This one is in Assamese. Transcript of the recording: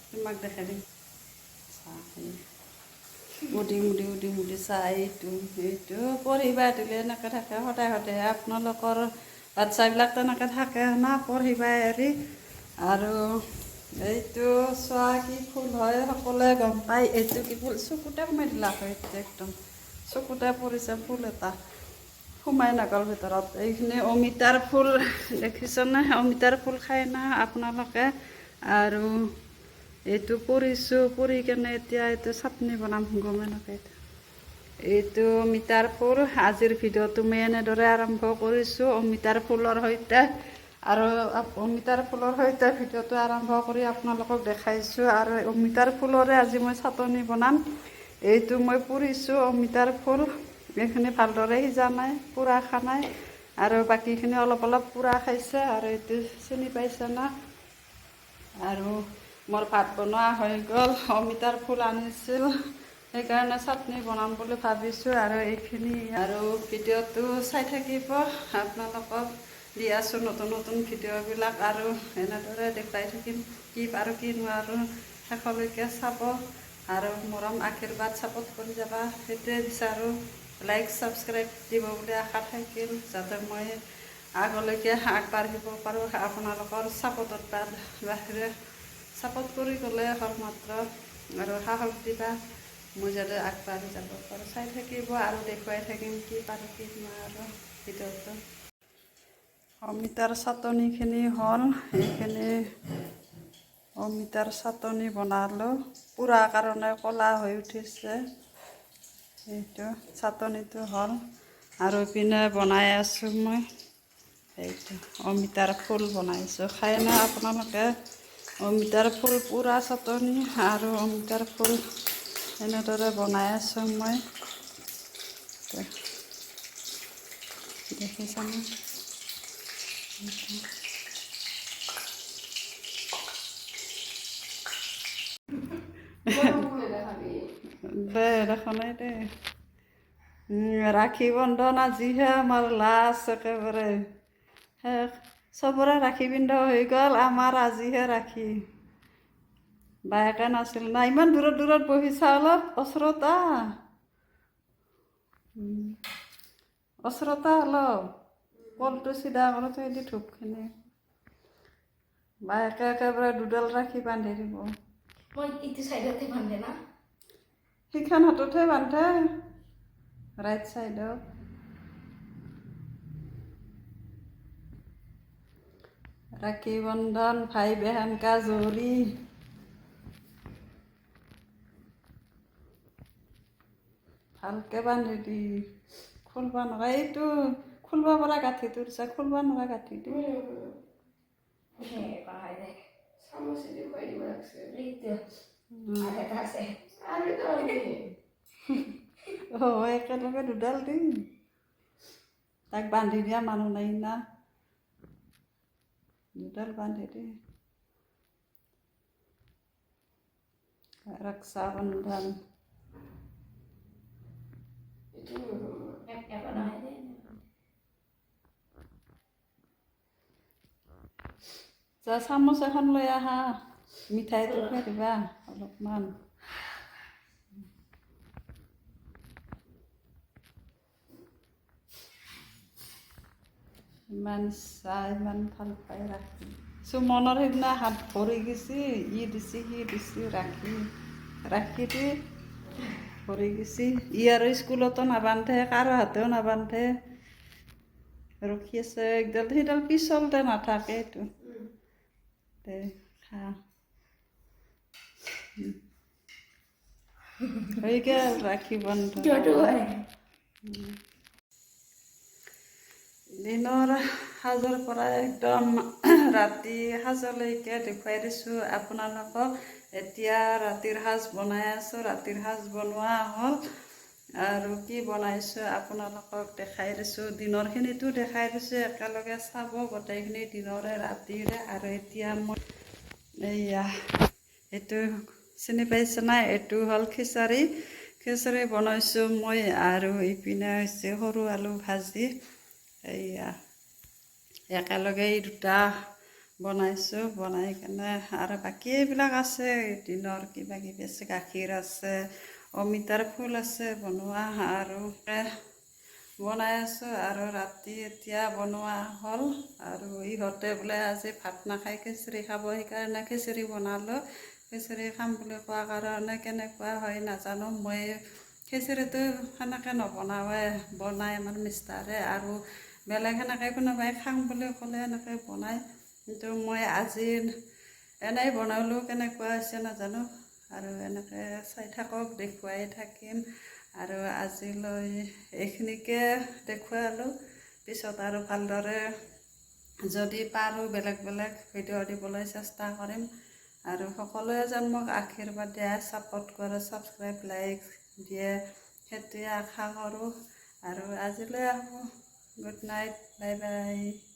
তোমাক দেখাই দিম মুদি মুদি মুদি মুদি চাহ এইটো পঢ়িবা দিলে এনেকৈ থাকে সদায় সদায় আপোনালোকৰ বাচ্চাবিলাক তেনেকৈ থাকে না পঢ়িবা এৰি আৰু এইটো চোৱা কি ফুল হয় সকলোৱে গম পায় এইটো কি ফুল চকুতে সোমাই দিলা হয় একদম চকুতে পৰিছে ফুল এটা সোমাই নাগল ভিতৰত এইখিনি অমিতাৰ ফুল দেখিছেনে অমিতাৰ ফুল খাই না আপোনালোকে আৰু এইটো পৰিছোঁ পৰি কেনে এতিয়া এইটো চাটনি বনাম গমে নাপায় এইটো অমিতাৰ ফুল আজিৰ ভিডিঅ'টো মই এনেদৰে আৰম্ভ কৰিছোঁ অমিতাৰ ফুলৰ সৈতে আৰু অমিতাৰ ফুলৰ সৈতে ভিডিঅ'টো আৰম্ভ কৰি আপোনালোকক দেখাইছোঁ আৰু অমিতাৰ ফুলৰে আজি মই চাটনি বনাম এইটো মই পুৰিছোঁ অমিতাৰ ফুল এইখিনি ভালদৰে সিজা নাই পুৰা খোৱা নাই আৰু বাকীখিনি অলপ অলপ পুৰা খাইছে আৰু এইটো চিনি পাইছে না আৰু মোৰ ভাত বনোৱা হৈ গ'ল অমিতাৰ ফুল আনিছিল সেইকাৰণে চাটনি বনাম বুলি ভাবিছোঁ আৰু এইখিনি আৰু ভিডিঅ'টো চাই থাকিব আপোনালোকক দি আছোঁ নতুন নতুন ভিডিঅ'বিলাক আৰু এনেদৰে দেখুৱাই থাকিম কি আৰু কি নোৱাৰোঁ শেষলৈকে চাব আৰু মৰম আশীৰ্বাদ ছাপোৰ্ট কৰি যাবা সেইটোৱে বিচাৰোঁ লাইক ছাবস্ক্ৰাইব দিব বুলি আশা থাকিল যাতে মই আগলৈকে আগবাঢ়িব পাৰোঁ আপোনালোকৰ ছাপোৰ্টৰ বাহিৰে ছাপোৰ্ট কৰি গ'লে হ'ল মাত্ৰ আৰু সাহস দিবা মই যাতে আগবাঢ়ি যাব পাৰোঁ চাই থাকিব আৰু দেখুৱাই থাকিম কি পাৰোঁ কি নোৱাৰোঁ ভিডিঅ'টো অমিতাৰ চাটনিখিনি হ'ল এইখিনি অমিতাৰ চাটনি বনালোঁ পুৰা কাৰণে ক'লা হৈ উঠিছে এইটো চাটনিটো হ'ল আৰু ইপিনে বনাই আছোঁ মই এইটো অমিতাৰ ফুল বনাইছোঁ খাই না আপোনালোকে অমিতাৰ ফুল পুৰা চাটনি আৰু অমিতাৰ ফুল এনেদৰে বনাই আছোঁ মই দেখিছানে দে দেখা নাই দে ৰাখী বন্ধন আজিহে আমাৰ লাষ্ট একেবাৰে শেষ চবৰে ৰাখী পিন্ধা হৈ গ'ল আমাৰ আজিহে ৰাখী বায়েকে নাছিল না ইমান দূৰত দূৰত বহিছা অলপ ওচৰত অলপ কলটো চিধা কৰি থৈ দি ধূপখিনি বায়েকে একেবাৰে দুডাল ৰাখি বান্ধি দিব সিখন হাততহে বান্ধে ৰাইট চাইডত ৰাখী বন্ধন ভাই বেহেন কা জৰি ভালকৈ বান্ধি দি খুলব নোৱাৰা এইটো খুলব পৰা গাঁঠিটোৰ চা খুলব নোৱাৰা গাঁঠি দি একেলগে দুডাল দিম তাক বান্ধি দিয়া মানুহ নাই না দুডাল বান্ধি দি ৰক্ষা বন্ধন যা চামুচ এখন লৈ আহা মিঠাইটো খুৱাই দিবা অলপমান ইমান চাহ ইমান ভাল পাই ৰাখি সুমনৰ সেইদিনা হাত ভৰি গৈছে ই দিছে সি দিছে ৰাখি দি ভৰি গৈছে ই আৰু স্কুলতো নাবান্ধে কাৰো হাতেও নাবান্ধে ৰখি আছে একডাল সেইডাল পিছলতে নাথাকে এইটো দে খা হৈ গ'ল ৰাখী বন্ধন দিনৰ সাজৰ পৰা একদম ৰাতি সাজলৈকে দেখুৱাই দিছোঁ আপোনালোকক এতিয়া ৰাতিৰ সাজ বনাই আছোঁ ৰাতিৰ সাজ বনোৱা হ'ল আৰু কি বনাইছোঁ আপোনালোকক দেখাই দিছোঁ দিনৰখিনিতো দেখাই দিছোঁ একেলগে চাব গোটেইখিনি দিনৰে ৰাতিৰে আৰু এতিয়া মই এইয়া এইটো চিনি পাইছে নাই এইটো হ'ল খিচাৰি বনাইছোঁ মই আৰু ইপিনে হৈছে সৰু আলু ভাজি এইয়া একেলগে এই দুটা বনাইছোঁ বনাই কেনে আৰু বাকী এইবিলাক আছে দিনৰ কিবা কিবি আছে গাখীৰ আছে অমিতাৰ ফুল আছে বনোৱা আৰু বনাই আছোঁ আৰু ৰাতি এতিয়া বনোৱা হ'ল আৰু ইহঁতে বোলে আজি ভাত নাখায় খিচিৰি খাব সেইকাৰণে খিচিৰি বনালোঁ খিচিৰি খাম বুলি কোৱা কাৰণে কেনেকুৱা হয় নাজানো মই খিচিৰিটো সেনেকৈ নবনাওঁৱে বনাই আমাৰ মিষ্টাৰে আৰু বেলেগ সেনেকৈ কোনোবাই খাম বুলি ক'লে এনেকৈ বনায় কিন্তু মই আজি এনেই বনালোঁ কেনেকুৱা হৈছে নাজানো আৰু এনেকৈ চাই থাকক দেখুৱাই থাকিম আৰু আজিলৈ এইখিনিকে দেখুৱালোঁ পিছত আৰু ভালদৰে যদি পাৰোঁ বেলেগ বেলেগ ভিডিঅ' দিবলৈ চেষ্টা কৰিম আৰু সকলোৱে যেন মোক আশীৰ্বাদ দিয়ে ছাপোৰ্ট কৰে ছাবস্ক্ৰাইব লাইক দিয়ে সেইটোৱে আশা কৰোঁ আৰু আজিলৈ আহোঁ গুড নাইট বাই বাই